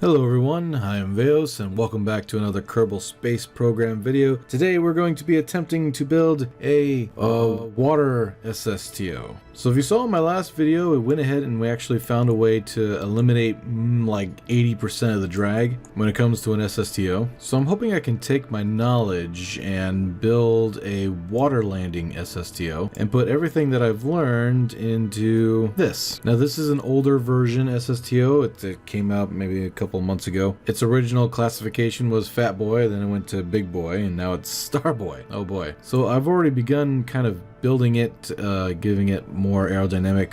Hello everyone, I am VAOS and welcome back to another Kerbal Space Program video. Today we're going to be attempting to build a water SSTO. So if you saw in my last video, we went ahead and we actually found a way to eliminate like 80% of the drag when it comes to an SSTO. So I'm hoping I can take my knowledge and build a water landing SSTO and put everything that I've learned into this. Now this is an older version SSTO. It came out maybe a couple months ago. Its original classification was Fat Boy, then it went to Big Boy, and now it's Star Boy. Oh boy. So I've already begun kind of building it, giving it more aerodynamic,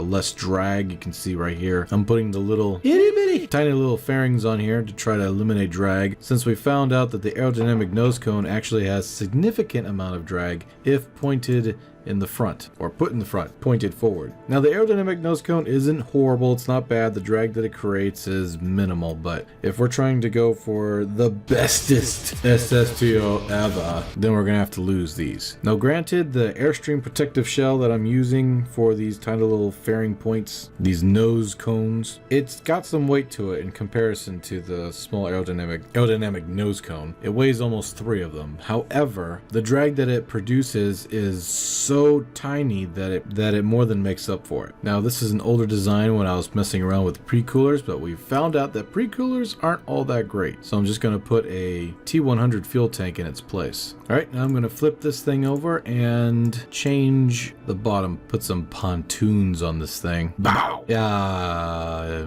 less drag. You can see right here, I'm putting the little tiny little fairings on here to try to eliminate drag, since we found out that the aerodynamic nose cone actually has significant amount of drag if pointed in the front, or put in the front, pointed forward. Now the aerodynamic nose cone isn't horrible, it's not bad, the drag that it creates is minimal, but if we're trying to go for the bestest SSTO ever, then we're gonna have to lose these. Now granted, the Airstream protective shell that I'm using for these tiny little fairing points, these nose cones, it's got some weight to it in comparison to the small aerodynamic nose cone. It weighs almost 3 of them. However, the drag that it produces is so tiny that it more than makes up for it. Now this is an older design when I was messing around with pre-coolers, but we found out that pre-coolers aren't all that great. So I'm just going to put a T100 fuel tank in its place. Alright, now I'm going to flip this thing over and change the bottom, put some pontoons on this thing. Bow! Yeah,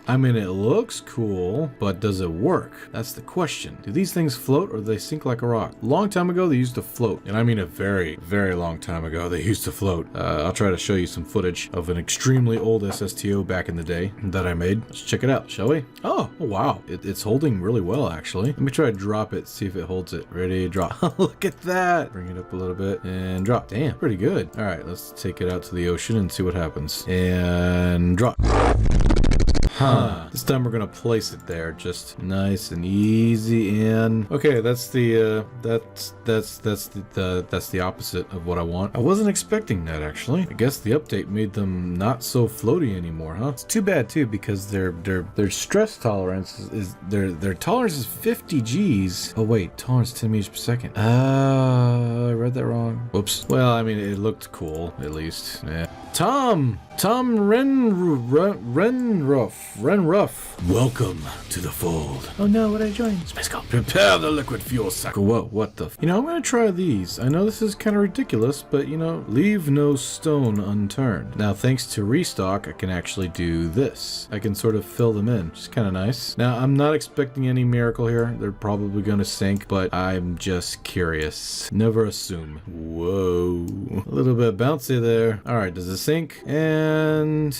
I mean, it looks cool, but does it work? That's the question. Do these things float or do they sink like a rock? A long time ago, they used to float. And I mean a very, very long time ago, they used to float. I'll try to show you some footage of an extremely old SSTO back in the day that I made. Let's check it out, shall we? Oh wow. It's holding really well, actually. Let me try to drop it, see if it holds it. Ready, drop. Look at that. Bring it up a little bit and drop. Damn, pretty good. All right, let's take it out to the ocean and see what happens. And drop. This time we're gonna place it there, just nice and easy. And okay, that's the opposite of what I want. I wasn't expecting that, actually. I guess the update made them not so floaty anymore, huh? It's too bad too, because their stress tolerance is their tolerance is 50 Gs. Oh wait, tolerance 10 meters per second. I read that wrong. Whoops. Well, I mean, it looked cool at least. Yeah. Tom Renruff. Welcome to the fold. Oh no, what I joined? Space Call. Prepare the liquid fuel sack. Whoa, what the? You know, I'm gonna try these. I know this is kind of ridiculous, but you know, leave no stone unturned. Now, thanks to restock, I can actually do this. I can sort of fill them in, which is kind of nice. Now, I'm not expecting any miracle here. They're probably gonna sink, but I'm just curious. Never assume. Whoa, a little bit bouncy there. All right, does it sink? And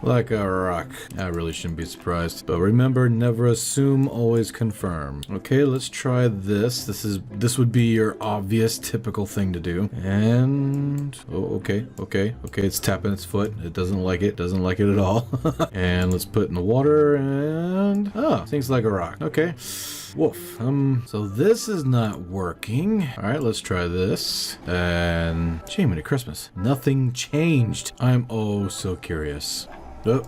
like a rock. I really shouldn't be surprised. But remember, never assume, always confirm. Okay, let's try this. This would be your obvious, typical thing to do. And oh, okay. It's tapping its foot. It doesn't like it. Doesn't like it at all. And let's put it in the water and sinks like a rock. Okay. Woof. So this is not working. All right, let's try this. And Jiminy Christmas. Nothing changed. I'm oh so curious. What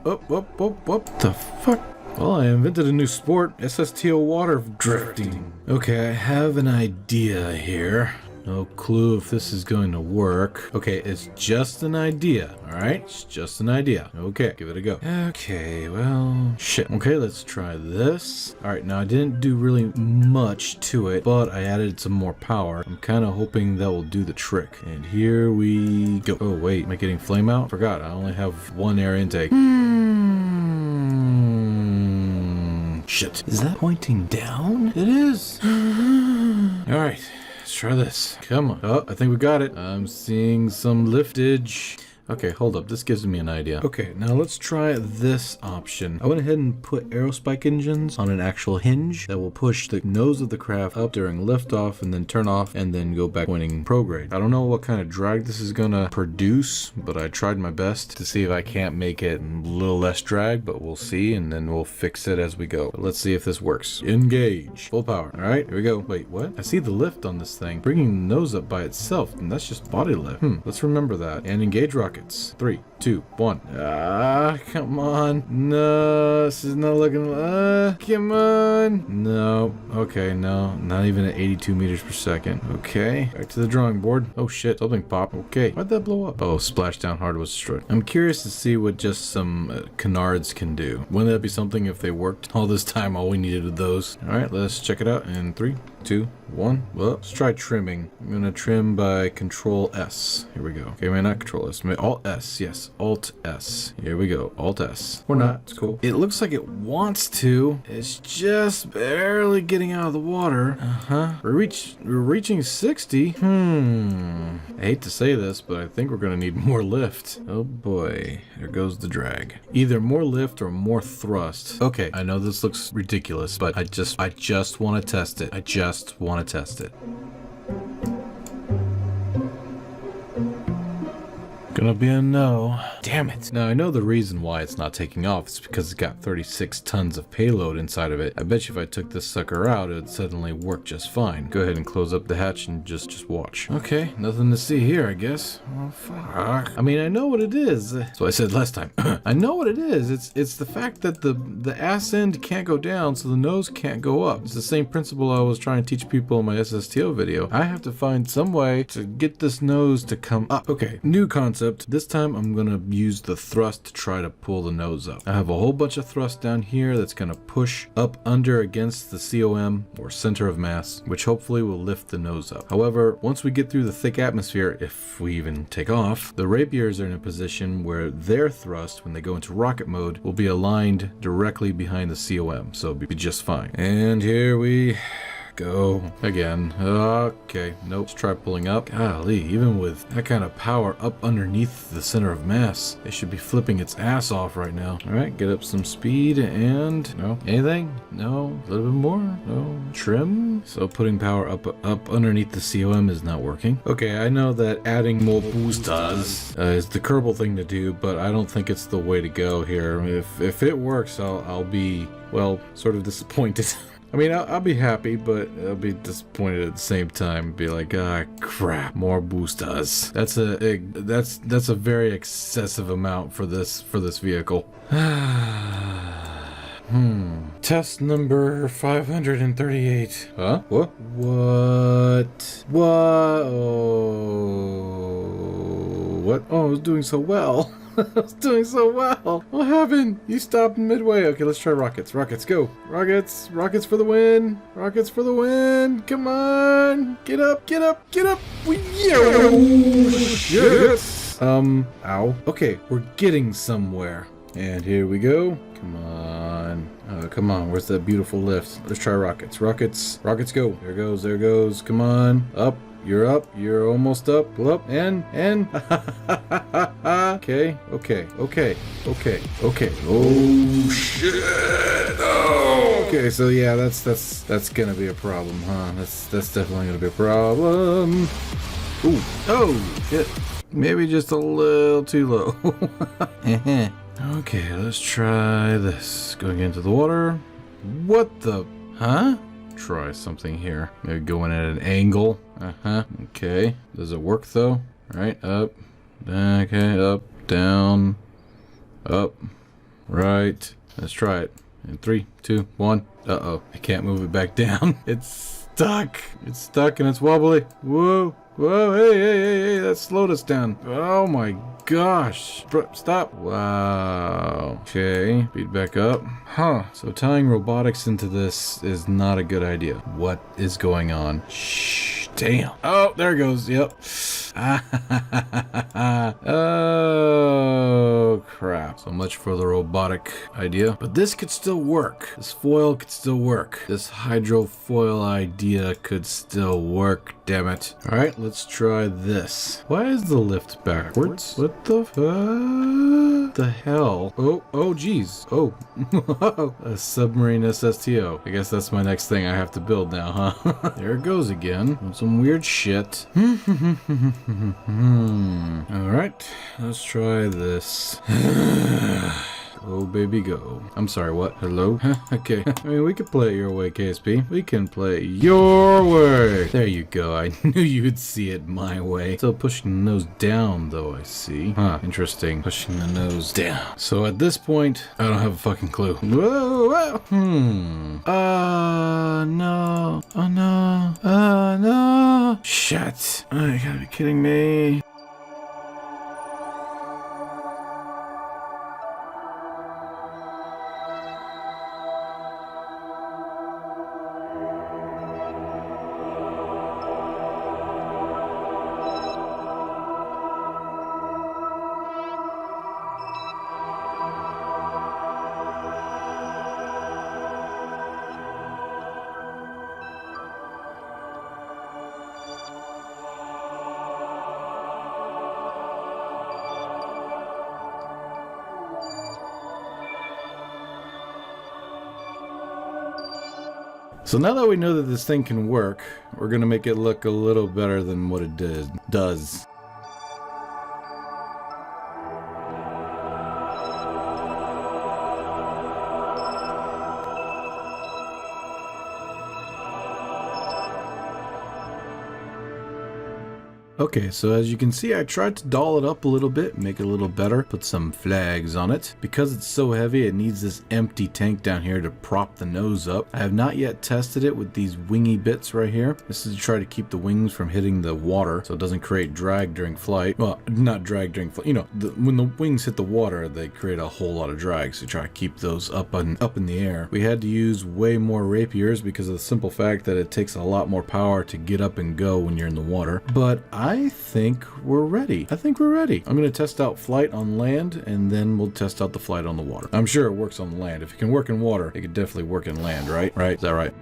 the fuck? Well, I invented a new sport, SSTO water drifting. Okay, I have an idea here. No clue if this is going to work. Okay, it's just an idea, all right? It's just an idea. Okay, give it a go. Okay, well, shit. Okay, let's try this. All right, now I didn't do really much to it, but I added some more power. I'm kind of hoping that will do the trick. And here we go. Oh, wait, am I getting flame out? Forgot, I only have one air intake. Shit. Is that pointing down? It is. All right. Let's try this. Come on. Oh, I think we got it. I'm seeing some liftage. Okay, hold up. This gives me an idea. Okay, now let's try this option. I went ahead and put aerospike engines on an actual hinge that will push the nose of the craft up during liftoff and then turn off and then go back pointing prograde. I don't know what kind of drag this is gonna produce, but I tried my best to see if I can't make it a little less drag, but we'll see, and then we'll fix it as we go. But let's see if this works. Engage. Full power. All right, here we go. Wait, what? I see the lift on this thing. Bringing the nose up by itself, and that's just body lift. Let's remember that. And engage rocket. rockets. 3, 2, 1. Ah, come on. No, this is not looking. Come on. No. Okay, no. Not even at 82 meters per second. Okay. Back to the drawing board. Oh shit, something popped. Okay. Why'd that blow up? Oh, splashdown hard was destroyed. I'm curious to see what just some canards can do. Wouldn't that be something if they worked? All this time, all we needed was those. Alright, let's check it out in 3, 2, 1. Well, let's try trimming. I'm gonna trim by Control S. Here we go. Okay, man, not Control S. Alt S. Yes, Alt S. Here we go. Alt S. Or not. It's cool. It looks like it wants to. It's just barely getting out of the water. We're reaching 60. I hate to say this, but I think we're gonna need more lift. Oh boy, there goes the drag. Either more lift or more thrust. Okay, I know this looks ridiculous, but I just want to test it. I just want to test it. Gonna be a no. Damn it. Now, I know the reason why it's not taking off is because it's got 36 tons of payload inside of it. I bet you if I took this sucker out, it would suddenly work just fine. Go ahead and close up the hatch and just watch. Okay, nothing to see here, I guess. Oh, fuck. I mean, I know what it is. So I said last time. I know what it is. It's the fact that the ass end can't go down, so the nose can't go up. It's the same principle I was trying to teach people in my SSTO video. I have to find some way to get this nose to come up. Okay, new concept. This time I'm gonna use the thrust to try to pull the nose up. I have a whole bunch of thrust down here that's gonna push up under against the COM, or center of mass, which hopefully will lift the nose up. However, once we get through the thick atmosphere, if we even take off, the rapiers are in a position where their thrust, when they go into rocket mode, will be aligned directly behind the COM, so it'll be just fine. And here we go again. Okay, nope. Let's try pulling up. Golly, even with that kind of power up underneath the center of mass, they should be flipping its ass off right now. All right, get up some speed and no. Anything? No. A little bit more? No. Trim. So putting power up underneath the COM is not working. Okay, I know that adding more boosters is the Kerbal thing to do, but I don't think it's the way to go here. If it works, I'll be, well, sort of disappointed. I mean, I'll be happy, but I'll be disappointed at the same time. Be like, ah, crap, more boosters. That's a very excessive amount for this vehicle. Test number 538. Huh? What? What? What? Oh, what? Oh, I was doing so well. I was doing so well. What happened? You stopped midway. Okay, let's try rockets. Rockets, go. Rockets. Rockets for the win. Rockets for the win. Come on. Get up. Get up. Get up. Yes. Ow. Okay, we're getting somewhere. And here we go. Come on. Come on. Where's that beautiful lift? Let's try rockets. Rockets. Rockets, go. There goes. There goes. Come on. Up. You're up. You're almost up. Pull up. And. Okay. Okay. Okay. Okay. Okay. Oh shit. Oh. Okay. So yeah, that's gonna be a problem, huh? That's definitely gonna be a problem. Ooh. Oh shit. Maybe just a little too low. Okay. Let's try this. Going into the water. What the? Huh? Try something here. Maybe going at an angle. Okay. Does it work though? Right. Up. Okay. Up. Down. Up. Right. Let's try it. In 3, 2, 1. Uh-oh. I can't move it back down. It's stuck. It's stuck and it's wobbly. Whoa. Whoa. Hey. That slowed us down. Oh my gosh. Stop. Wow. Okay. Speed back up. Huh. So tying robotics into this is not a good idea. What is going on? Shh. Damn. Oh, there it goes. Yep. Oh, crap. So much for the robotic idea. But this could still work. This foil could still work. This hydrofoil idea could still work. Damn it. All right, let's try this. Why is the lift backwards? What the the hell? Oh, geez. Oh, a submarine SSTO. I guess that's my next thing I have to build now, huh? There it goes again. Some weird shit. All right, let's try this. Oh, baby, go. I'm sorry, what? Hello? Okay. I mean, we could play it your way, KSP. We can play it your way. There you go. I knew you'd see it my way. Still pushing the nose down, though, I see. Huh. Interesting. Pushing the nose down. So at this point, I don't have a fucking clue. Whoa, whoa. No. Oh, no. No. Shit. Oh, you gotta be kidding me. So now that we know that this thing can work, we're gonna make it look a little better than what it does. Okay, so as you can see, I tried to doll it up a little bit, make it a little better, put some flags on it. Because it's so heavy, it needs this empty tank down here to prop the nose up. I have not yet tested it with these wingy bits right here. This is to try to keep the wings from hitting the water, so it doesn't create drag during flight. Well, not drag during flight. You know, when the wings hit the water, they create a whole lot of drag, so try to keep those up in the air. We had to use way more rapiers because of the simple fact that it takes a lot more power to get up and go when you're in the water. But I think we're ready. I'm going to test out flight on land, and then we'll test out the flight on the water. I'm sure it works on the land. If it can work in water, it could definitely work in land, right? Right? Is that right?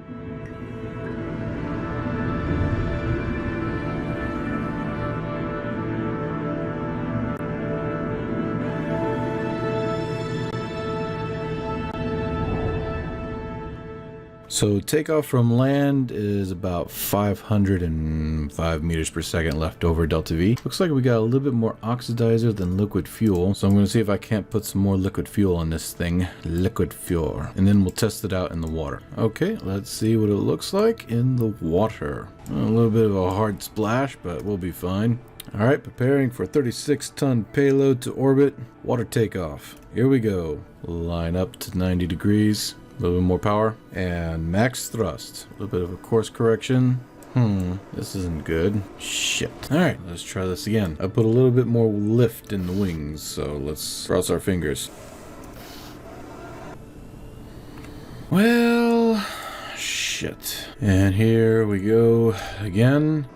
So takeoff from land is about 505 meters per second left over delta V. Looks like we got a little bit more oxidizer than liquid fuel. So I'm going to see if I can't put some more liquid fuel on this thing. Liquid fuel. And then we'll test it out in the water. Okay, let's see what it looks like in the water. A little bit of a hard splash, but we'll be fine. Alright, preparing for 36-ton payload to orbit. Water takeoff. Here we go. Line up to 90 degrees. A little bit more power, and max thrust. A little bit of a course correction. This isn't good. Shit. Alright, let's try this again. I put a little bit more lift in the wings, so let's cross our fingers. Well, shit. And here we go again.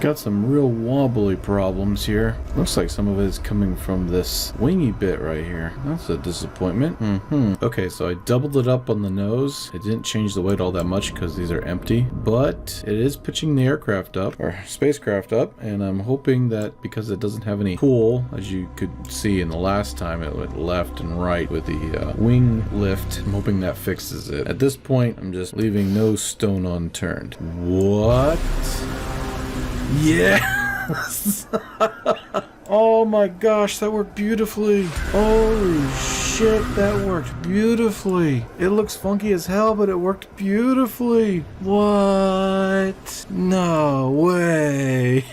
Got some real wobbly problems here. Looks like some of it is coming from this wingy bit right here. That's a disappointment. Okay, so I doubled it up on the nose. It didn't change the weight all that much because these are empty, but it is pitching the aircraft up, or spacecraft up, and I'm hoping that because it doesn't have any pull, as you could see in the last time, it went left and right with the wing lift. I'm hoping that fixes it. At this point, I'm just leaving no stone unturned. What? Yes! Oh my gosh, that worked beautifully. Holy shit, that worked beautifully. It looks funky as hell, but it worked beautifully. What? No way.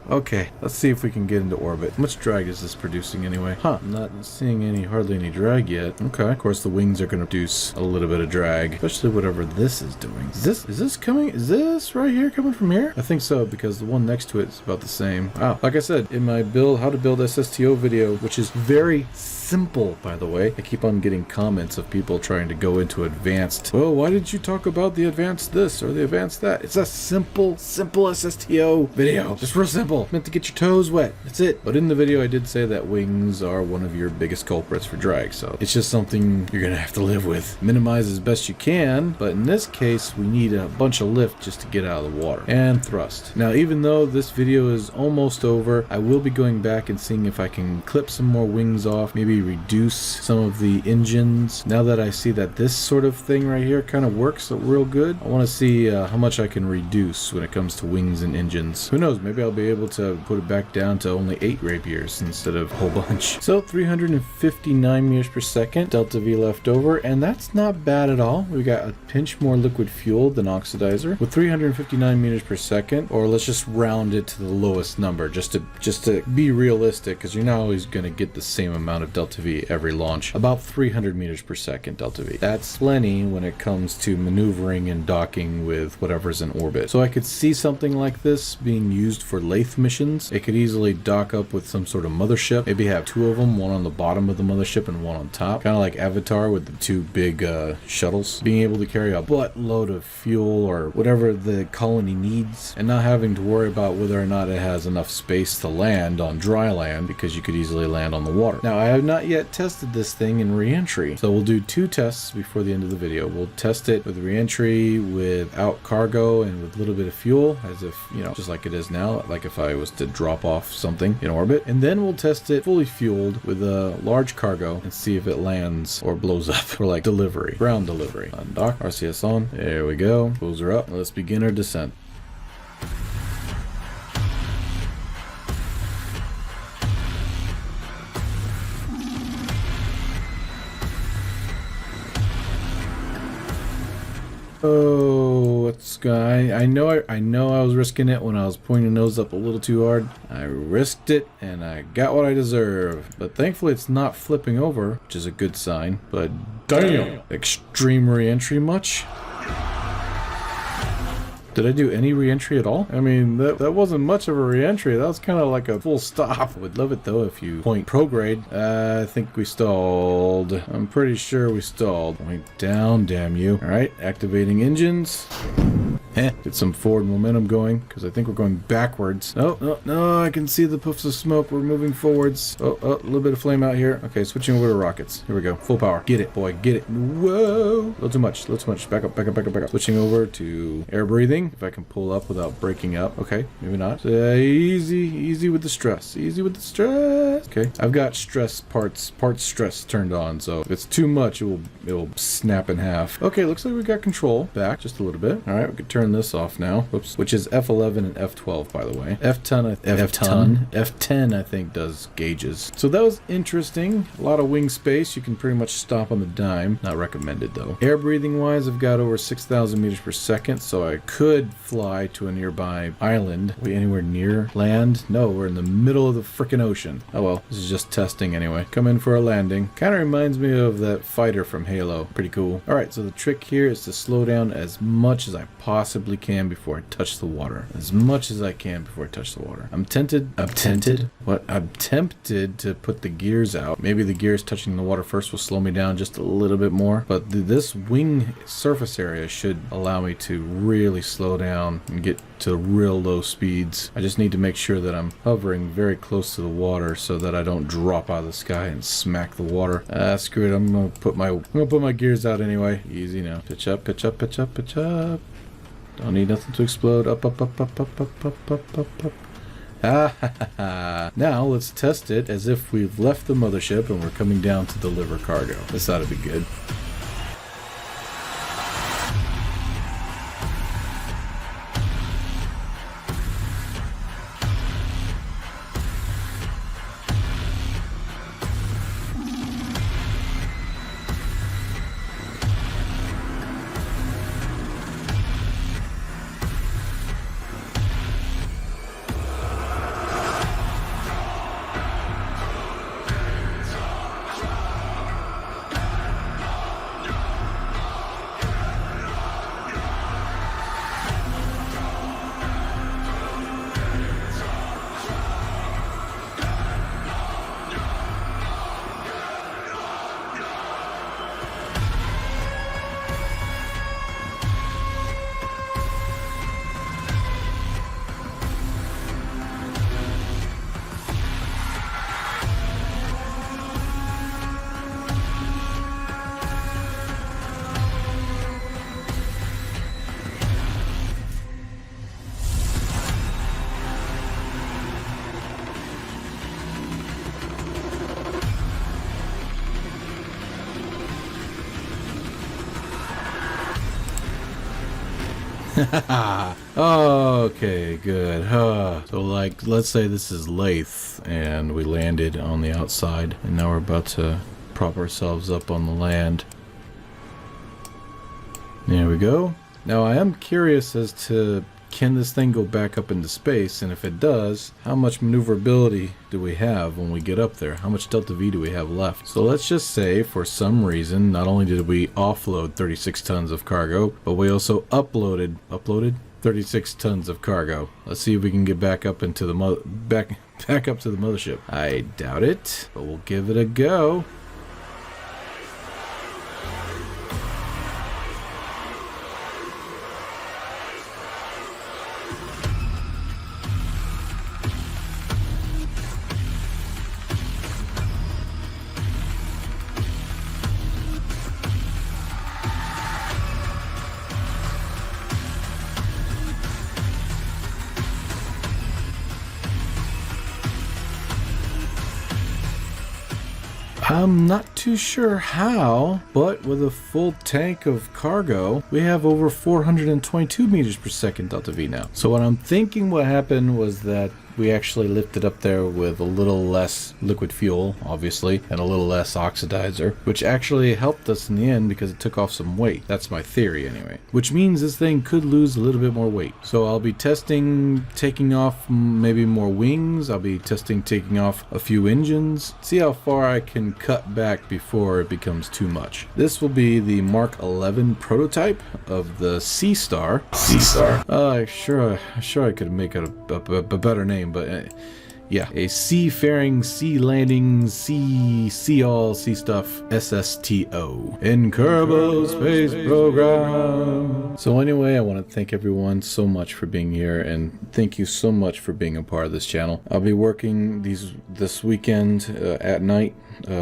Okay, let's see if we can get into orbit. How much drag is this producing anyway? I'm not seeing hardly any drag yet. Okay, of course the wings are going to produce a little bit of drag, especially whatever this is doing. Is this right here coming from here? I think so, because the one next to it is about the same. Wow, like I said, in my how to build SSTO video, which is very simple, by the way. I keep on getting comments of people trying to go into advanced. Well, why did you talk about the advanced this or the advanced that? It's a simple SSTO video. Just real simple. Meant to get your toes wet. That's it. But in the video, I did say that wings are one of your biggest culprits for drag. So it's just something you're going to have to live with. Minimize as best you can. But in this case, we need a bunch of lift just to get out of the water. And thrust. Now, even though this video is almost over, I will be going back and seeing if I can clip some more wings off. Maybe maybe reduce some of the engines. Now that I see that this sort of thing right here kind of works real good, I want to see how much I can reduce when it comes to wings and engines. Who knows, maybe I'll be able to put it back down to only 8 rapiers instead of a whole bunch. So 359 meters per second, delta V left over, and that's not bad at all. We got a pinch more liquid fuel than oxidizer with 359 meters per second, or let's just round it to the lowest number just to be realistic, because you're not always going to get the same amount of delta V every launch. About 300 meters per second delta V. That's plenty when it comes to maneuvering and docking with whatever's in orbit. So I could see something like this being used for Laythe missions. It could easily dock up with some sort of mothership, maybe have 2 of them, one on the bottom of the mothership and one on top, kind of like Avatar with the 2 big shuttles, being able to carry a buttload of fuel or whatever the colony needs, and not having to worry about whether or not it has enough space to land on dry land, because you could easily land on the water. Now, I have not yet tested this thing in re-entry, so we'll do 2 tests before the end of the video. We'll test it with re-entry without cargo and with a little bit of fuel, as if, you know, just like it is now, like if I was to drop off something in orbit, and then we'll test it fully fueled with a large cargo and see if it lands or blows up for like delivery, ground delivery. Undock, RCS on, there we go, wheels are up, let's begin our descent. Oh, what's going? I know I was risking it when I was pointing the nose up a little too hard. I risked it and I got what I deserve. But thankfully it's not flipping over, which is a good sign. But damn! Extreme re-entry much? Did I do any re-entry at all? I mean, that wasn't much of a re-entry. That was kind of like a full stop. I would love it though if you point prograde. I think we stalled. I'm pretty sure we stalled. Point down, damn you. All right, activating engines. Get some forward momentum going, because I think we're going backwards. No, I can see the puffs of smoke. We're moving forwards. Oh, a little bit of flame out here. Okay, switching over to rockets. Here we go. Full power. Get it, boy. Get it. Whoa. A little too much. Back up. Switching over to air breathing. If I can pull up without breaking up. Okay, maybe not. Easy with the stress. Okay, I've got stress parts stress turned on, so if it's too much, it will snap in half. Okay, looks like we got control back just a little bit. All right, we can turn this off now. Whoops. Which is F11 and F12, by the way. F10 I think does gauges. So that was interesting. A lot of wing space. You can pretty much stop on the dime. Not recommended though. Air breathing wise, I've got over 6,000 meters per second, so I could fly to a nearby island. Are we anywhere near land? No, we're in the middle of the frickin' ocean. Oh well, this is just testing anyway. Come in for a landing. Kind of reminds me of that fighter from Halo. Pretty cool. All right, so the trick here is to slow down as much as I possibly can before I touch the water. As much as I can before I touch the water. I'm tempted to put the gears out. Maybe the gears touching the water first will slow me down just a little bit more, but this wing surface area should allow me to really slow down and get to real low speeds. I just need to make sure that I'm hovering very close to the water so that I don't drop out of the sky and smack the water. Screw it, I'm gonna put my gears out anyway. Easy now. Pitch up. Don't need nothing to explode. Up. Now let's test it as if we've left the mothership and we're coming down to deliver cargo. This ought to be good. Okay, good. So like, let's say this is Laythe, and we landed on the outside, and now we're about to prop ourselves up on the land. There we go. Now I am curious as to, can this thing go back up into space, and if it does, how much maneuverability do we have when we get up there? How much delta V do we have left? So let's just say, for some reason, not only did we offload 36 tons of cargo, but we also uploaded 36 tons of cargo. Let's see if we can get back up into the back up to the mothership. I doubt it, but we'll give it a go. I'm not too sure how, but with a full tank of cargo, we have over 422 meters per second delta V now. So what I'm thinking what happened was that we actually lifted up there with a little less liquid fuel, obviously, and a little less oxidizer, which actually helped us in the end because it took off some weight. That's my theory anyway. Which means this thing could lose a little bit more weight. So I'll be testing taking off maybe more wings. I'll be testing taking off a few engines. See how far I can cut back before it becomes too much. This will be the Mark 11 prototype of the Sea Star. Sure I could make it a better name, but yeah, a seafaring, sea landing, sea all, sea stuff SSTO in Kerbal Space Program. So anyway, I want to thank everyone so much for being here, and thank you so much for being a part of this channel. I'll be working this weekend at night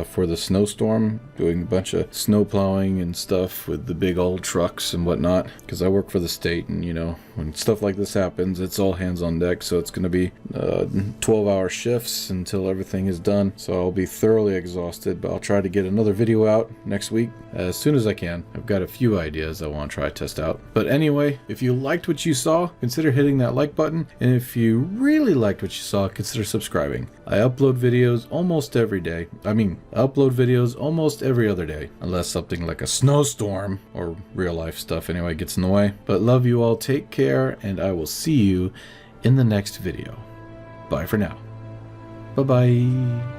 for the snowstorm, doing a bunch of snow plowing and stuff with the big old trucks and whatnot, because I work for the state, and you know, when stuff like this happens, it's all hands on deck. So it's going to be 12-hour shifts until everything is done. So I'll be thoroughly exhausted, but I'll try to get another video out next week as soon as I can. I've got a few ideas I want to try to test out. But anyway, if you liked what you saw, consider hitting that like button, and if you really liked what you saw, consider subscribing. I upload videos almost every day. I upload videos almost every other day, unless something like a snowstorm or real life stuff anyway gets in the way. But love you all, take care, and I will see you in the next video. Bye for now. Bye-bye.